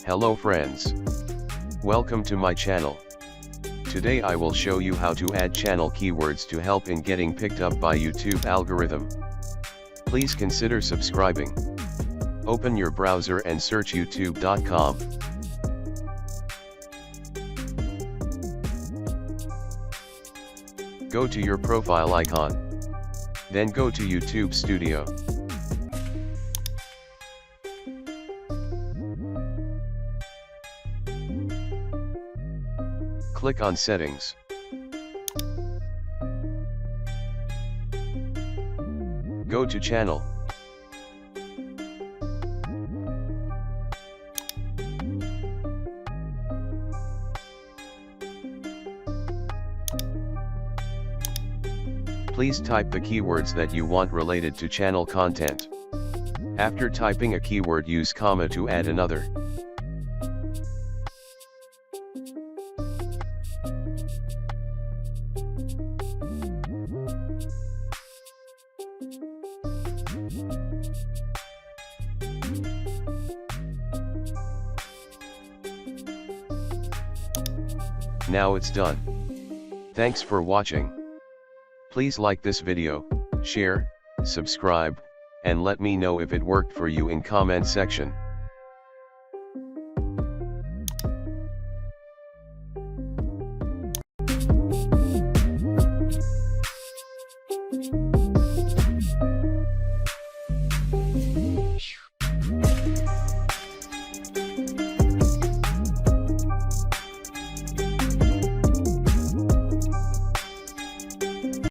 Hello friends. Welcome to my channel. Today I will show you how to add channel keywords to help in getting picked up by YouTube algorithm. Please consider subscribing. Open your browser and search youtube.com. Go to your profile icon. Then go to YouTube Studio. Click on Settings. Go to Channel. Please type the keywords that you want related to channel content. After typing a keyword, use comma to add another. Now it's done. Thanks for watching. Please like this video, share, subscribe, and let me know if it worked for you in comment section.